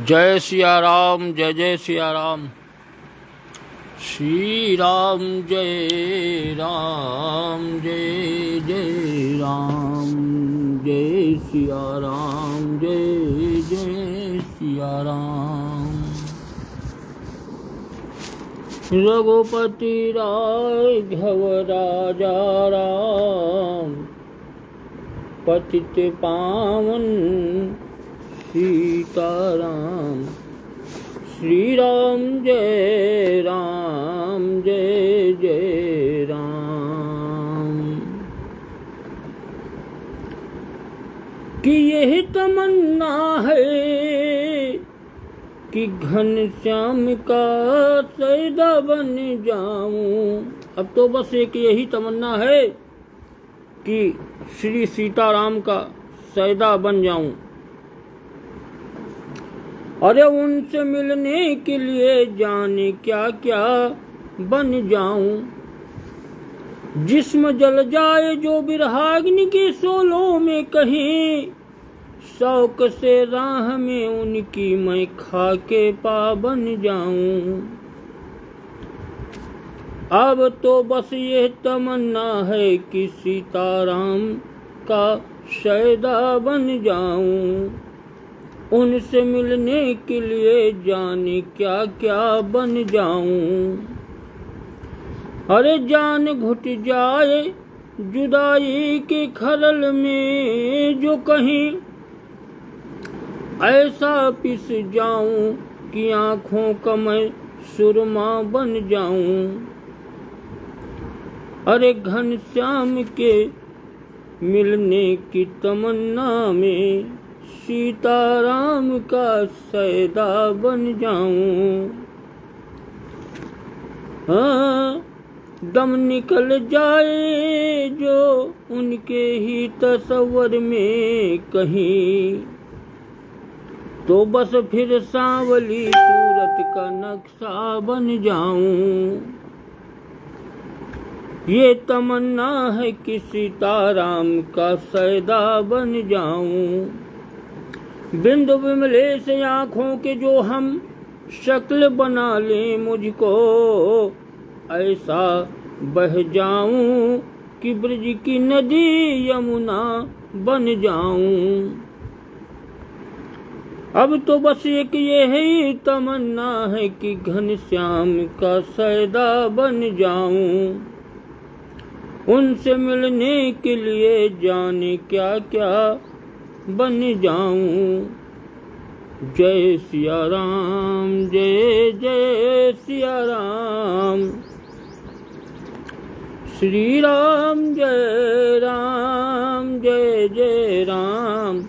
जय सिया राम, जय जय सिया राम। श्री राम जय राम, जय जय राम, जय सिया राम, जय जय सिया राम। रघुपति राघव राजा राम, पतित पावन सीताराम। श्री राम जय राम, जय जय राम। कि यही तमन्ना है कि घनश्याम का सैदा बन जाऊं। अब तो बस एक यही तमन्ना है कि श्री सीताराम का सैदा बन जाऊं। अरे उनसे मिलने के लिए जाने क्या क्या बन जाऊं। जिस्म जल जाए जो बिरहाग्नि के शोलों में कहीं, शौक से राह में उनकी मैं खाके पा बन जाऊं। अब तो बस ये तमन्ना है कि सीताराम का सैदा बन जाऊं। उनसे मिलने के लिए जाने क्या क्या बन जाऊं। अरे जान घुट जाए जुदाई के खलल में जो कहीं, ऐसा पिस जाऊं कि आंखों का मैं सुरमा बन जाऊं। अरे घनश्याम के मिलने की तमन्ना में सीताराम का सैदा बन जाऊं। हाँ, दम निकल जाए जो उनके ही तस्वर में कहीं, तो बस फिर सांवली सूरत का नक्शा बन जाऊं। ये तमन्ना है कि सीताराम का सैदा बन जाऊं। बिंदु विमलेश आँखों के जो हम शक्ल बना ले मुझको, ऐसा बह जाऊं कि ब्रज की नदी यमुना बन जाऊं। अब तो बस एक यही तमन्ना है कि घनश्याम का सैदा बन जाऊं। उनसे मिलने के लिए जाने क्या क्या बन जाऊं। जय सिया राम, जय जय सिया राम। श्री राम जय राम, जय जय राम,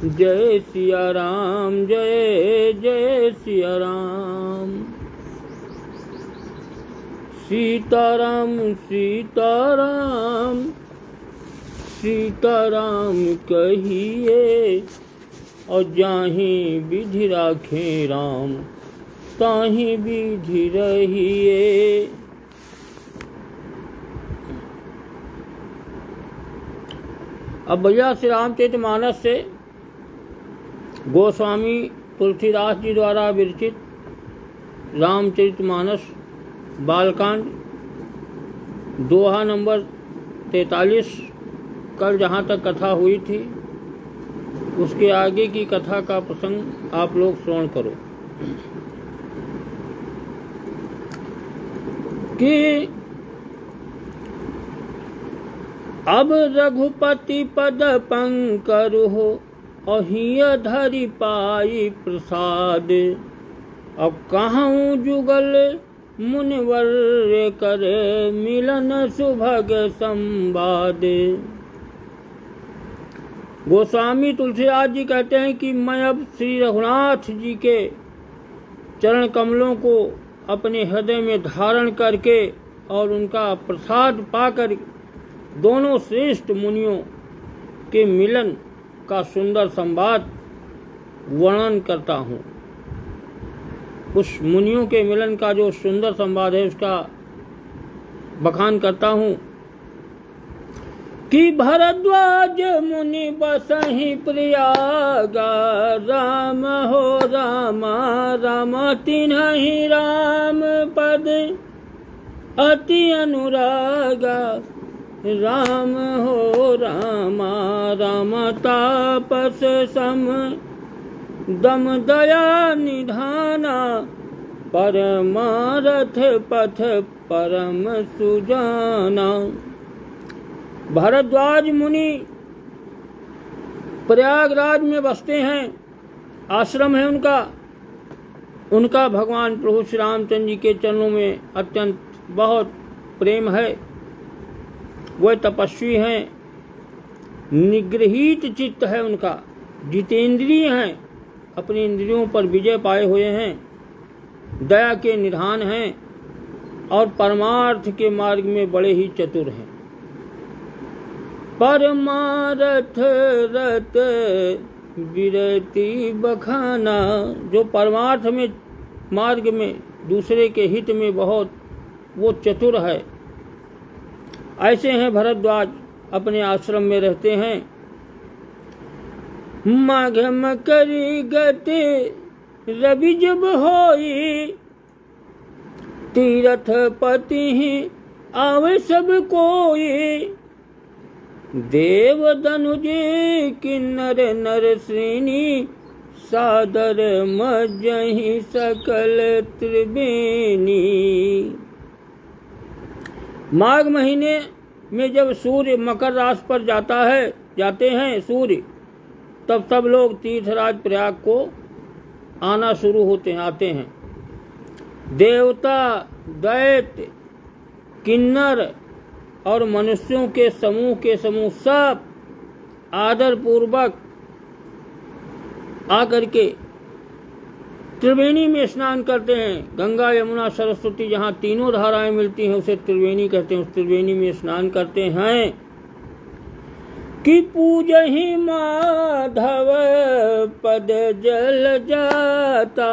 जय सिया राम, जय जय सिया राम। सीताराम सीताराम, सीताराम कहिए, और जाहि विधि राखे राम, ताहि विधि रहिए। अब भैया श्री रामचरितमानस से गोस्वामी तुलसीदास जी द्वारा विरचित रामचरितमानस बालकांड दोहा नंबर 43। कल जहाँ तक कथा हुई थी उसके आगे की कथा का प्रसंग आप लोग श्रवण करो। कि अब रघुपति पद पंकर हो, अहिय धरि पाई प्रसाद। अब कहूँ जुगल मुनिवर कर, मिलन सुभग संवाद। गोस्वामी तुलसीदास जी कहते हैं कि मैं अब श्री रघुनाथ जी के चरण कमलों को अपने हृदय में धारण करके और उनका प्रसाद पाकर दोनों श्रेष्ठ मुनियों के मिलन का सुंदर संवाद वर्णन करता हूँ। उस मुनियों के मिलन का जो सुंदर संवाद है उसका बखान करता हूँ। कि भरद्वाज मुनि बसहि प्रयागा, राम हो रामा राम तिन्हि राम पद अति अनुरागा, राम हो रामा राम तापस सम दम दया निधाना, परमारथ पथ परम सुजाना। भरद्वाज मुनि प्रयागराज में बसते हैं, आश्रम है उनका भगवान प्रभु श्री रामचंद्र जी के चरणों में अत्यंत बहुत प्रेम है। वह तपस्वी हैं, निगृहीत चित्त है उनका, जितेंद्रिय हैं, अपनी इंद्रियों पर विजय पाए हुए हैं, दया के निधान हैं और परमार्थ के मार्ग में बड़े ही चतुर हैं। परमारथ रत विरति बखाना, जो परमार्थ में मार्ग में दूसरे के हित में बहुत वो चतुर है, ऐसे हैं भरद्वाज, अपने आश्रम में रहते हैं। माघ मकरी गति रवि जब होई, तीरथ पति ही आवे सब कोई, देव दनुज किन्नर नर श्रेणी, सादर मजहि सकल त्रिवेणी। माघ महीने में जब सूर्य मकर राशि पर जाते हैं सूर्य, तब सब लोग तीर्थराज प्रयाग को आना शुरू आते हैं। देवता, दैत्य, किन्नर और मनुष्यों के समूह सब आदर पूर्वक आकर के त्रिवेणी में स्नान करते हैं। गंगा, यमुना, सरस्वती, जहाँ तीनों धाराएं मिलती हैं उसे त्रिवेणी कहते हैं। उस त्रिवेणी में स्नान करते हैं कि पूजहि माधव पद जल जाता,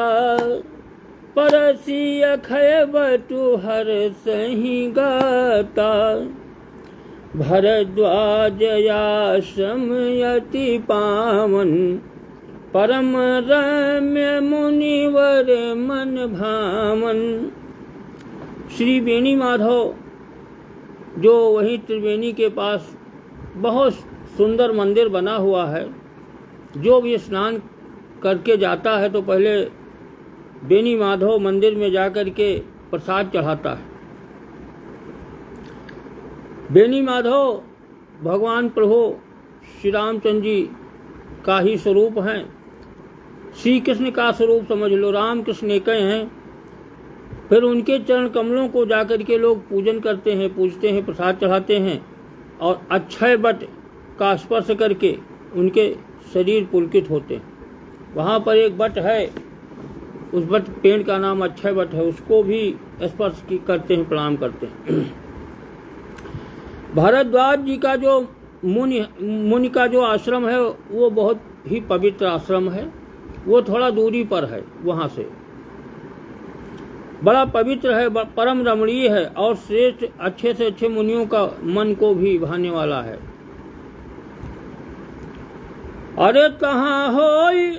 परसी अखय बटु हर सही गाता, भरद्वाज आश्रम अति पावन, परम रम्य मुनिवर मन भावन। श्री बेनी माधव जो वही त्रिवेणी के पास बहुत सुंदर मंदिर बना हुआ है, जो भी स्नान करके जाता है तो पहले बेनी माधव मंदिर में जाकर के प्रसाद चढ़ाता है। बेनी माधव भगवान प्रभु श्री रामचंद्र जी का ही स्वरूप हैं। श्री कृष्ण का स्वरूप समझ लो, राम कृष्ण एक हैं। फिर उनके चरण कमलों को जाकर के लोग पूजन करते हैं, पूजते हैं, प्रसाद चढ़ाते हैं और अक्षय वट का स्पर्श करके उनके शरीर पुलकित होते हैं। वहाँ पर एक वट है, उस वट पेड़ का नाम अक्षय वट है, उसको भी स्पर्श करते हैं, प्रणाम करते हैं। भारद्वाज जी का जो मुनि का जो आश्रम है वो बहुत ही पवित्र आश्रम है। वो थोड़ा दूरी पर है, वहाँ से बड़ा पवित्र है, परम रमणीय है और श्रेष्ठ अच्छे से अच्छे मुनियों का मन को भी भाने वाला है। अरे कहाँ होई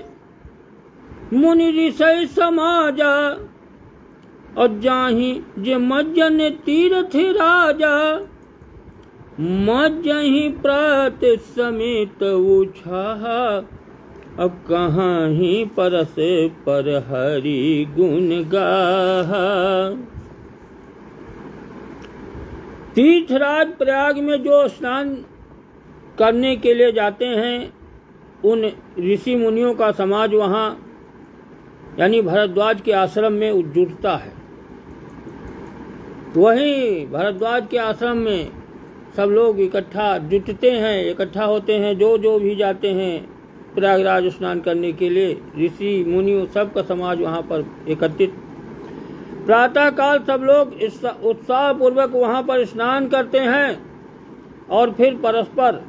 मुनि ऋषि समाजा, और जाहि जे मज्जन तीर्थ राजा, मज्जहि प्रात समेत उछाहा, अब कहाँ ही परस पर हरि गुण गाहा। तीर्थराज प्रयाग में जो स्नान करने के लिए जाते हैं, उन ऋषि मुनियों का समाज वहाँ यानी भरद्वाज के आश्रम में जुटता है। वहीं भरद्वाज के आश्रम में सब लोग इकट्ठा जुटते हैं, इकट्ठा होते हैं। जो भी जाते हैं प्रयागराज स्नान करने के लिए, ऋषि मुनि सबका समाज वहाँ पर एकत्रित। प्रातः काल सब लोग उत्साह पूर्वक वहाँ पर स्नान करते हैं और फिर परस्पर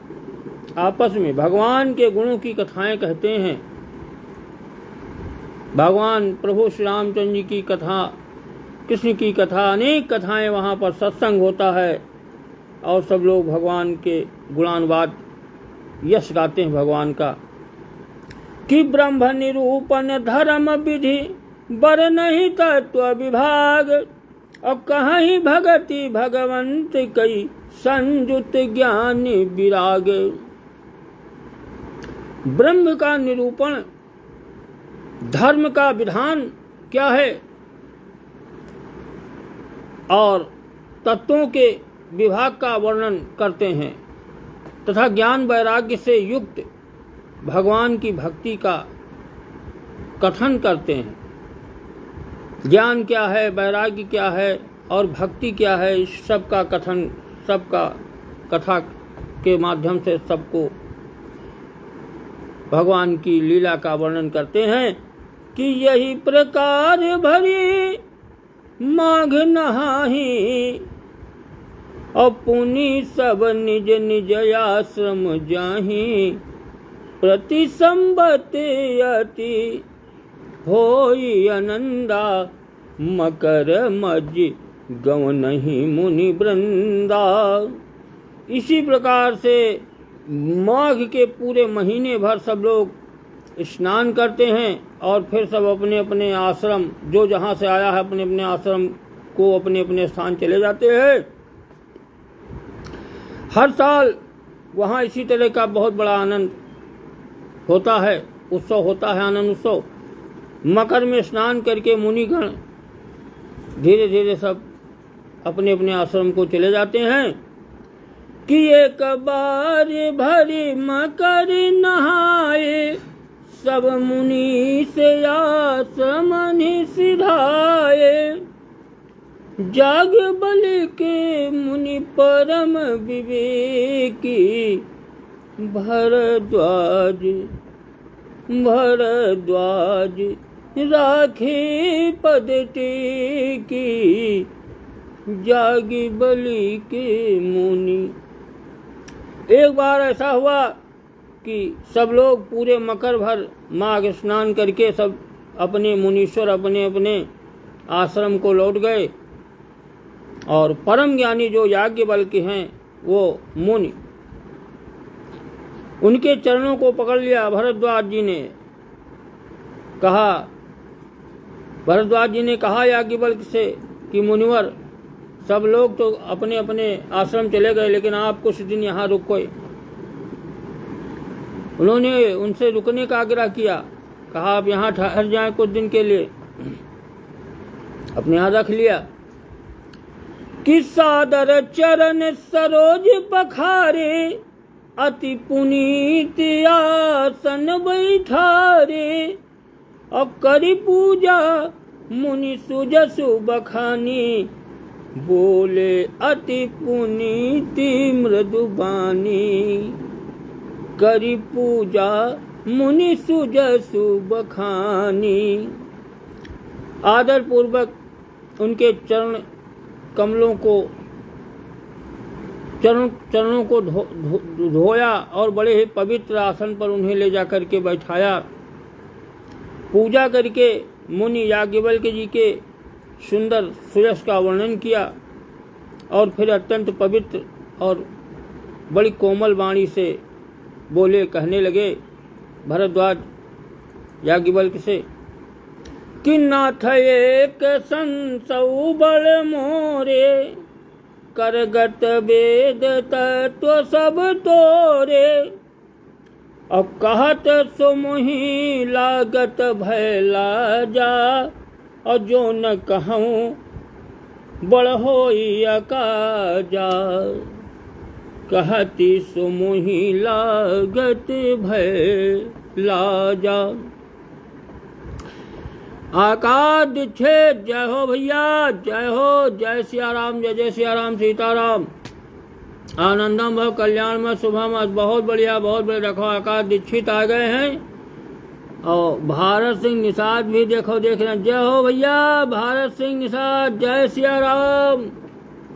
आपस में भगवान के गुणों की कथाएं कहते हैं। भगवान प्रभु श्री रामचंद्र जी की कथा, कृष्ण की कथा, अनेक कथाएं वहाँ पर सत्संग होता है। और सब लोग भगवान के गुणानुवाद यश गाते हैं भगवान का कि ब्रह्म निरूपण धर्म विधि बर नहीं तत्व विभाग और कहीं भगति भगवंत कई संयुत ज्ञान विराग। ब्रह्म का निरूपण, धर्म का विधान क्या है और तत्वों के विभाग का वर्णन करते हैं तथा ज्ञान वैराग्य से युक्त भगवान की भक्ति का कथन करते हैं। ज्ञान क्या है, वैराग्य क्या है और भक्ति क्या है, इस सब का कथन, सबका कथा के माध्यम से सबको भगवान की लीला का वर्णन करते हैं कि यही प्रकार भरी माघ नहाही और पुनि सब निज निज आश्रम जाही प्रति संबते अति होई आनंदा मकर मज गव नहीं मुनि वृंदा। इसी प्रकार से माघ के पूरे महीने भर सब लोग स्नान करते हैं और फिर सब अपने अपने आश्रम, जो जहाँ से आया है अपने अपने आश्रम को अपने अपने स्थान चले जाते हैं। हर साल वहाँ इसी तरह का बहुत बड़ा आनंद होता है, उत्सव होता है, आनंद उत्सव। मकर में स्नान करके मुनिगण धीरे धीरे सब अपने अपने आश्रम को चले जाते हैं कि एक बार भरी मकर नहाए सब मुनि से आश्रम सिधाए जाग बलि के मुनि परम विवेकी भरद्वाज भरद्वाज राखे पद टेकी जागी बलि के मुनि। एक बार ऐसा हुआ कि सब लोग पूरे मकर भर माघ स्नान करके सब अपने मुनीश्वर अपने अपने आश्रम को लौट गए और परम ज्ञानी जो याज्ञवल्क्य हैं वो मुनि, उनके चरणों को पकड़ लिया। भरद्वाज जी ने कहा याज्ञवल्क्य से कि मुनिवर, सब लोग तो अपने अपने आश्रम चले गए लेकिन आप कुछ दिन यहाँ रुको। उन्होंने उनसे रुकने का आग्रह किया, कहा आप यहाँ ठहर जाएं कुछ दिन के लिए। अपने यहाँ रख लिया कि सादर चरण सरोज पखारे अति पुनीत आसन बैठारे और करी पूजा मुनि सुजसु बखानी बोले अति पुनीति मृदुबानी। करी पूजा मुनि सुजसु बखानी। आदर पूर्वक उनके चरण कमलों को चरणों को धोया और बड़े ही पवित्र आसन पर उन्हें ले जाकर के बैठाया। पूजा करके मुनि याज्ञवल्क्य जी के सुंदर सुयश का वर्णन किया और फिर अत्यंत पवित्र और बड़ी कोमल वाणी से बोले, कहने लगे भरद्वाज याज्ञवल्क्य से कि नाथ एक संसौ बड़ मोरे करगत वेद तत्व सब तोरे और कहत सो मोहि लागत भैला जा और जो न कहूँ बड़ होई अकाजा। कहती सो मोहि लागत भैला जा। आकाद छे जय हो भैया, जय हो, जय सिया राम, जय जय सिया राम, सीताराम। आनंदम भव कल्याण में शुभम। बहुत बढ़िया, बहुत बढ़िया। देखो आकाश दीक्षित आ गए हैं और भारत सिंह निषाद भी देखो, देख रहे हैं। जय हो भैया भारत सिंह निषाद, जय सिया राम,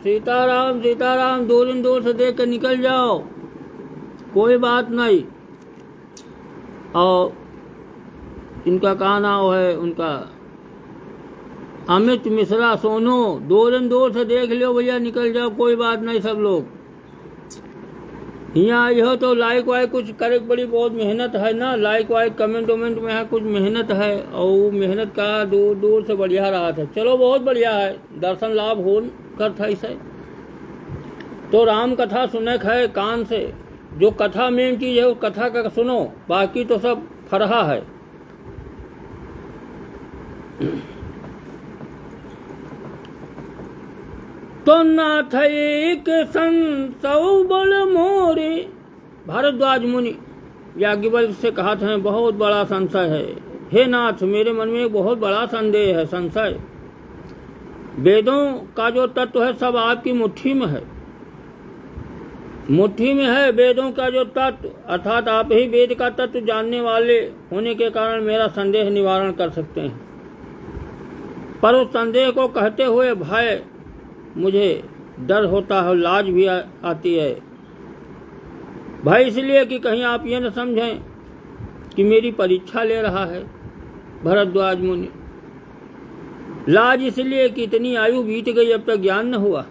सीताराम सीताराम। दूर से देख कर निकल जाओ, कोई बात नहीं। और इनका कहा नाम है, उनका अमित मिश्रा सोनू। दूर से देख लो भैया, निकल जाओ, कोई बात नहीं सब लोग। यहाँ यह तो लाइक वाइक कुछ करे, बड़ी बहुत मेहनत है ना, लाइक वाइक कमेंट वमेंट में है कुछ मेहनत है, और वो मेहनत का दूर दूर से बढ़िया रहा था। चलो बहुत बढ़िया है, दर्शन लाभ हो कर था इसे। तो राम कथा सुने है कान से, जो कथा मेन चीज है उस कथा का सुनो, बाकी तो सब फरहा है। तो नाथ एक संसौ बल मोरे, भारद्वाज मुनि याज्ञवल्क्य से कहा था बहुत बड़ा संशय है, हे नाथ मेरे मन में बहुत बड़ा संदेह है, संशय। वेदों का जो तत्व है सब आपकी मुट्ठी में है, मुट्ठी में है वेदों का जो तत्व, अर्थात आप ही वेद का तत्व जानने वाले होने के कारण मेरा संदेह निवारण कर सकते हैं। पर उस संदेह को कहते हुए भय, मुझे डर होता है, लाज भी आती है। भय इसलिए कि कहीं आप ये न समझें कि मेरी परीक्षा ले रहा है भरद्वाज मुनि। लाज इसलिए कि इतनी आयु बीत गई, अब तक ज्ञान न हुआ,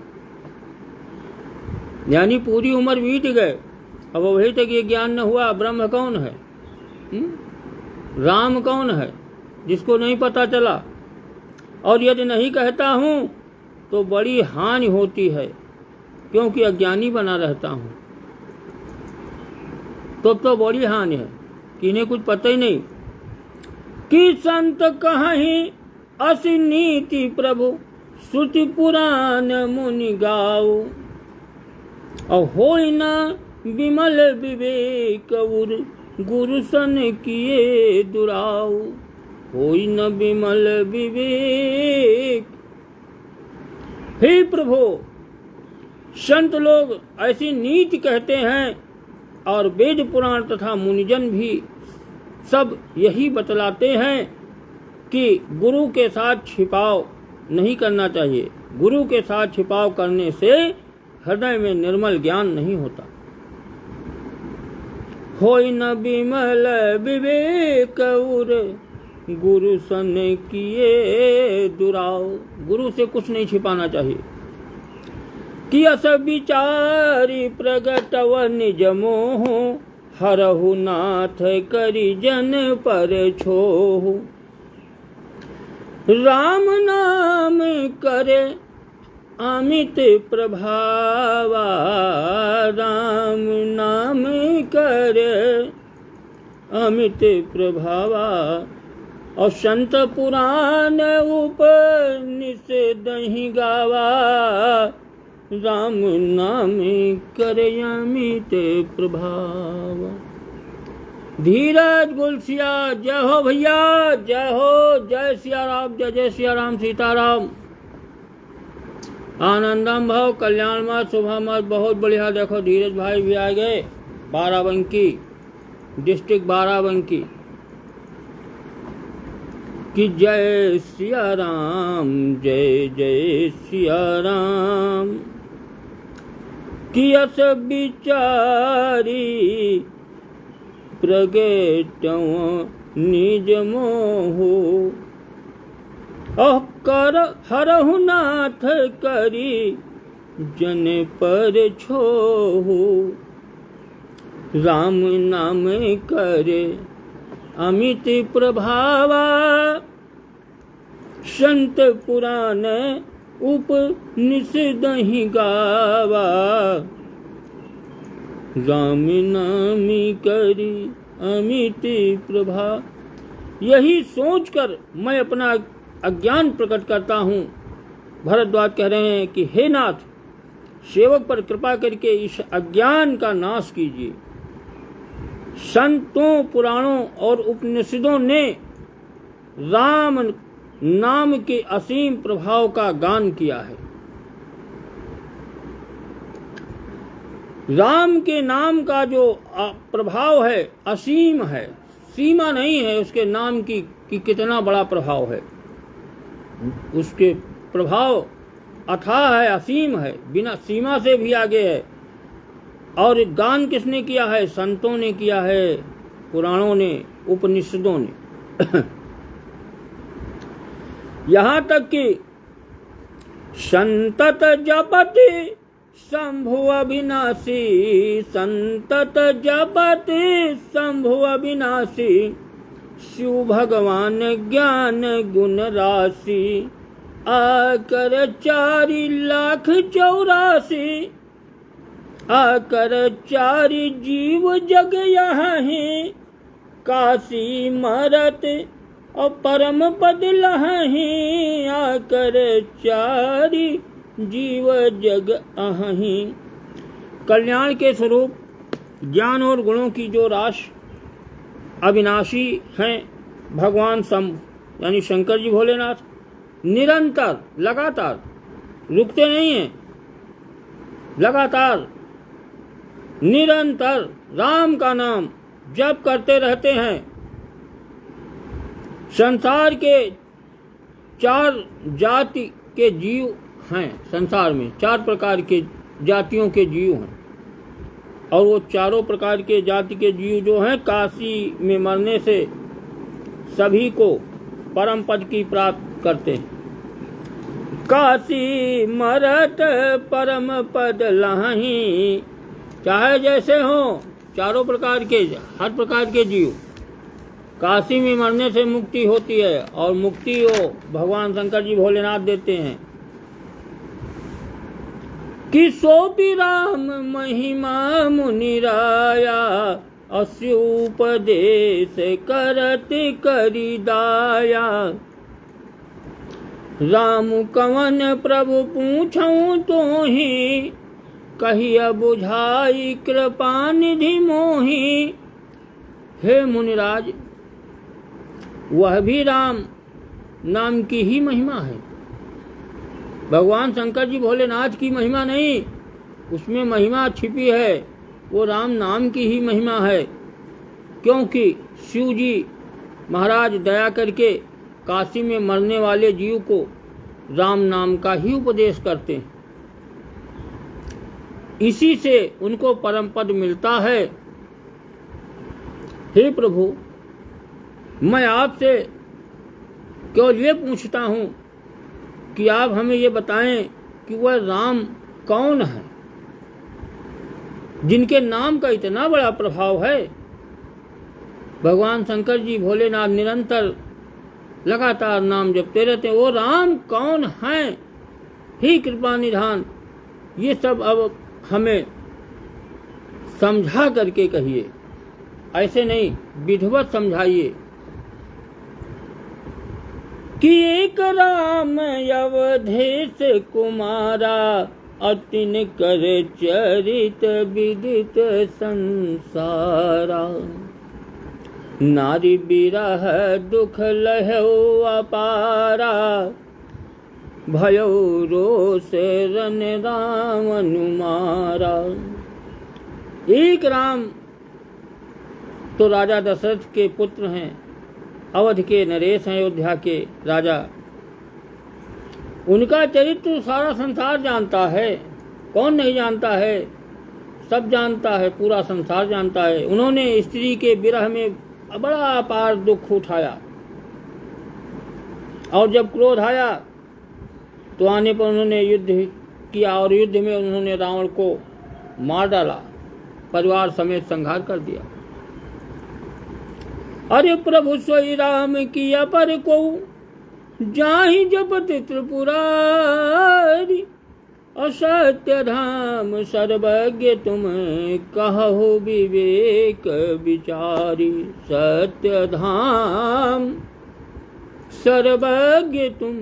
यानी पूरी उम्र बीत गए, अब वही तक ये ज्ञान न हुआ ब्रह्म कौन है, राम कौन है, जिसको नहीं पता चला। और यदि नहीं कहता हूं तो बड़ी हानि होती है, क्योंकि अज्ञानी बना रहता हूं, तो बड़ी हानि है कि इन्हें कुछ पता ही नहीं। कि संत कहीं असि नीति प्रभु, श्रुति पुराण मुनि गाओ, और होई न विमल विवेक उर, गुरु सन किए दुराओ, होई न विमल विवेक। हे प्रभु, संत लोग ऐसी नीति कहते हैं और वेद पुराण तथा मुनिजन भी सब यही बतलाते हैं कि गुरु के साथ छिपाव नहीं करना चाहिए, गुरु के साथ छिपाव करने से हृदय में निर्मल ज्ञान नहीं होता। होई न विमल विवेक उर, गुरु सन किए दुराव, गुरु से कुछ नहीं छिपाना चाहिए। कि अस विचारी प्रगटव निज मोह, हरहु नाथ करि जन पर छोहु, राम नाम करे अमित प्रभावा, राम नाम करे अमित प्रभावा। और संत पुराण उपनिषद ही गावा, राम नाम करे अमित प्रभाव। धीरज गुलसिया, जय हो भैया, जय हो, जय सिया राम, जय जय सिया राम, सीताराम। आनंदम भाव, कल्याण मत, शुभ मत, बहुत बढ़िया। देखो धीरज भाई भी आ गए, बाराबंकी डिस्ट्रिक्ट बाराबंकी कि जय सिया राम, जय जय सिया राम। कि अस विचारी प्रगटव निज मोहु, कर हरहु नाथ करी जन पर छोहु, राम नाम करे अमित प्रभावा। संत पुराण उपनिषद ही गावा, राम नाम करी अमित प्रभा। यही सोचकर मैं अपना अज्ञान प्रकट करता हूँ। भरद्वाज कह रहे हैं कि हे नाथ, सेवक पर कृपा करके इस अज्ञान का नाश कीजिए। संतों, पुराणों और उपनिषदों ने राम नाम के असीम प्रभाव का गान किया है। राम के नाम का जो प्रभाव है असीम है, सीमा नहीं है उसके नाम की कि कितना बड़ा प्रभाव है। उसके प्रभाव अथाह है, असीम है, बिना सीमा से भी आगे है। और गान किसने किया है? संतों ने किया है, पुराणों ने, उपनिषदों ने। यहाँ तक कि संतत जपति शंभु अविनाशी संतत जपत शंभु अविनाशी शिव भगवान ज्ञान गुण राशि आकर 4,84,000 आकर 4 जीव जग यहीं काशी मरत और परम पद लहीं आकर 4 जीव जग अहीं। कल्याण के स्वरूप ज्ञान और गुणों की जो राशि अविनाशी हैं भगवान यानी शंकर जी भोलेनाथ निरंतर लगातार रुकते नहीं हैं, लगातार निरंतर राम का नाम जप करते रहते हैं। संसार के 4 जाति के जीव हैं, संसार में 4 प्रकार के जातियों के जीव हैं और वो चारों प्रकार के जाति के जीव जो हैं काशी में मरने से सभी को परम पद की प्राप्त करते हैं। काशी मरत परम पद लहीं, चाहे जैसे हो चारों प्रकार के हर प्रकार के जीव काशी में मरने से मुक्ति होती है और मुक्ति वो भगवान शंकर जी भोलेनाथ देते हैं। कि सोपी राम महिमा मुनिराया अस्युपदेश करत करी दाया राम कवन प्रभु पूछऊं तो ही कहिया बुझाई कृपा निधि मोही। हे मुनिराज, वह भी राम नाम की ही महिमा है, भगवान शंकर जी भोलेनाथ की महिमा नहीं, उसमें महिमा छिपी है, वो राम नाम की ही महिमा है। क्योंकि शिव जी महाराज दया करके काशी में मरने वाले जीव को राम नाम का ही उपदेश करते हैं, इसी से उनको परम पद मिलता है। हे प्रभु, मैं आपसे केवल ये पूछता हूँ कि आप हमें ये बताएं कि वह राम कौन है जिनके नाम का इतना बड़ा प्रभाव है। भगवान शंकर जी भोलेनाथ निरंतर लगातार नाम जपते रहते हैं, वो राम कौन हैं? ही कृपा निधान, ये सब अब हमें समझा करके कहिए, ऐसे नहीं विधिवत समझाइए। कि एक राम अवधेश कुमारा अतिन कर चरित विदित संसारा नारी बिरह दुख लहौ अपारा भयो रोष रन राम अनुमारा। एक राम तो राजा दशरथ के पुत्र हैं, अवध के नरेश हैं, अयोध्या के राजा। उनका चरित्र सारा संसार जानता है, कौन नहीं जानता है, सब जानता है, पूरा संसार जानता है। उन्होंने स्त्री के विरह में बड़ा अपार दुख उठाया और जब क्रोध आया तो आने पर उन्होंने युद्ध किया और युद्ध में उन्होंने रावण को मार डाला, परिवार समेत संहार कर दिया। अरे प्रभु सोई राम किया पर को जाहि जपत त्रिपुरारी असत्य धाम सर्वज्ञ तुम कहो विवेक विचारी। सत्य धाम सर्वज्ञ तुम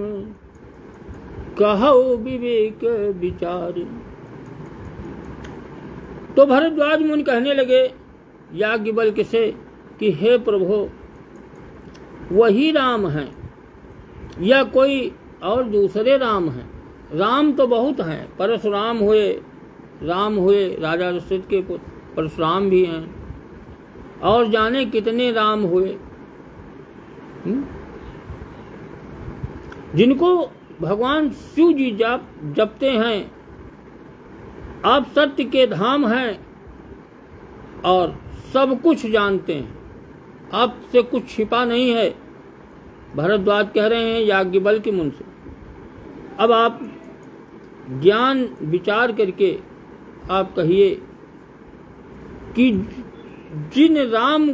कहो विवेक विचारी। तो भरद्वाज मुनि कहने लगे याज्ञवल्क्य से कि हे प्रभु, वही राम हैं या कोई और दूसरे राम हैं? राम तो बहुत हैं, परशुराम हुए, राम हुए, राजा दशरथ के पुत्र परशुराम भी हैं, और जाने कितने राम हुए जिनको भगवान शिव जी जपते हैं। आप सत्य के धाम हैं और सब कुछ जानते हैं, आपसे कुछ छिपा नहीं है। भरद्वाज कह रहे हैं याज्ञवल्क्य मुनि से, अब आप ज्ञान विचार करके आप कहिए कि जिन राम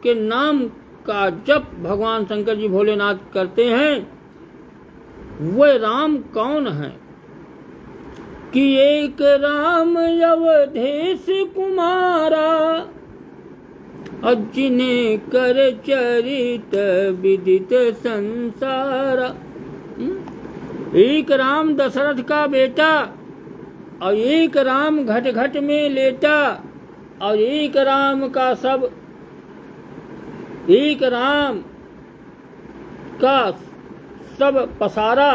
के नाम का जप भगवान शंकर जी भोलेनाथ करते हैं वह राम कौन है? कि एक राम अवधेश कुमारा, जिन्हें कर चरित विदित संसारा। एक राम दशरथ का बेटा, और एक राम घट घट में लेटा, और एक राम का सब, एक राम का सब पसारा,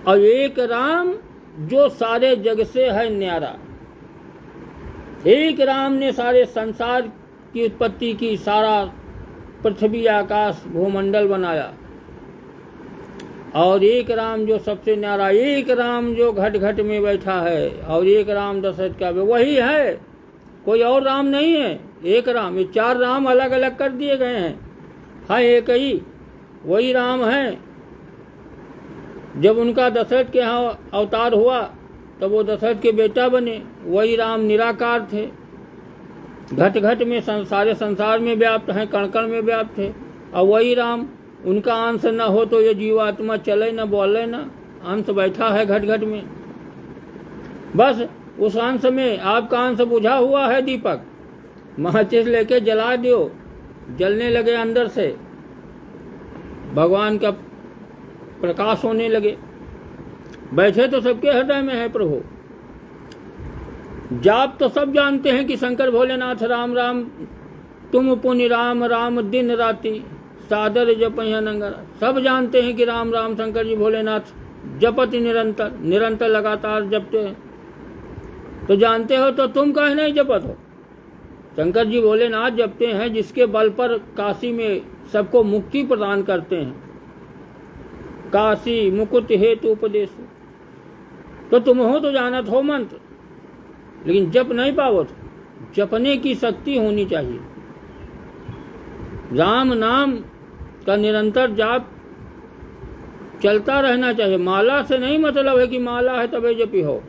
और एक राम जो सारे जग से है न्यारा। एक राम ने सारे संसार की उत्पत्ति की, सारा पृथ्वी आकाश भूमंडल बनाया, और एक राम जो सबसे न्यारा, एक राम जो घट घट में बैठा है, और एक राम दशरथ का, वही है, कोई और राम नहीं है। एक राम, ये चार राम अलग अलग कर दिए गए हैं, हाँ एक ही वही राम है। जब उनका दशरथ के यहाँ अवतार हुआ तब वो दशरथ के बेटा बने, वही राम निराकार थे, घट घट में सारे संसार में व्याप्त हैं, कण कण में व्याप्त थे। और वही राम, उनका अंश न हो तो ये जीवात्मा चले न बोले न, अंश बैठा है घट घट में। बस उस अंश में आपका अंश बुझा हुआ है दीपक, माचिस लेके जला दो, जलने लगे अंदर से, भगवान का प्रकाश होने लगे। बैठे तो सबके हृदय में है प्रभु। जाप तो सब जानते हैं कि शंकर भोलेनाथ राम राम तुम पुनि राम राम दिन राति सादर जपहिया नंगरा। सब जानते हैं कि राम राम शंकर जी भोलेनाथ जपति निरंतर, निरंतर लगातार जपते हैं। तो जानते हो तो तुम कहीं नहीं जपत हो? शंकर जी भोलेनाथ जपते हैं, जिसके बल पर काशी में सबको मुक्ति प्रदान करते हैं। काशी मुकुट हेतु उपदेश, तो तुम हो तो जानत हो मंत्र, लेकिन जप नहीं पावत। जपने की शक्ति होनी चाहिए। राम नाम का निरंतर जाप चलता रहना चाहिए। माला से नहीं मतलब है कि माला है तबे जपी हो।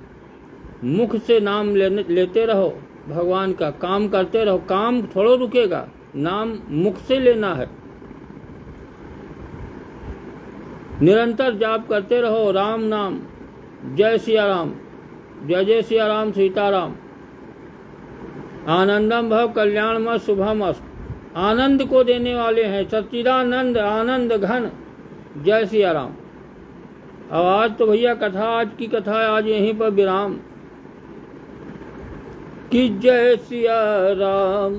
मुख से नाम लेते रहो, भगवान का काम करते रहो। काम थोड़ा रुकेगा, नाम मुख से लेना है। निरंतर जाप करते रहो राम नाम। जय सिया राम, जय जय सिया राम, सीताराम। आनंदम भव कल्याणमस्त शुभमस्त। आनंद को देने वाले हैं, सच्चिदानंद आनंद घन। जय सिया राम। अब आज तो भैया कथा, आज की कथा आज यहीं पर विराम। कि जय सिया राम,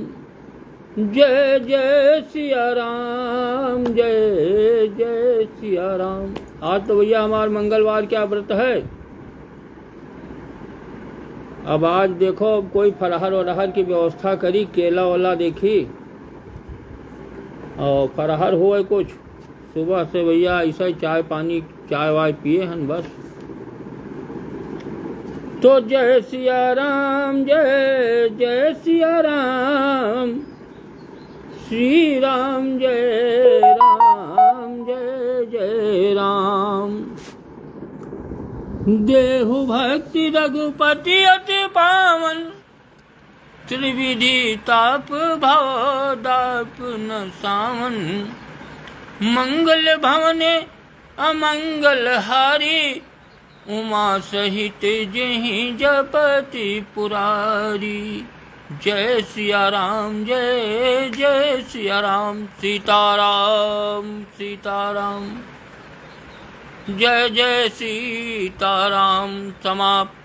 जय जय सिया राम, जय जय सिया राम। आज तो भैया हमारा मंगलवार क्या व्रत है। अब आज देखो कोई फरहर वरहर की व्यवस्था करी, केला वाला देखी और फरहर हुए कुछ। सुबह से भैया ऐसा ही चाय पानी, चाय वाय पिए हैं बस। तो जय सिया राम, जय जय सिया राम, श्री राम जय राम, जय जय राम। देहु भक्ति रघुपति अति पावन, त्रिविधि ताप भव दापन सावन। मंगल भवने अमंगल हारी, उमा सहित जहि जपति पुरारी। जय सिया राम, जय जय सिया राम, सीताराम सीताराम, जय जय सीताराम। समाप्त।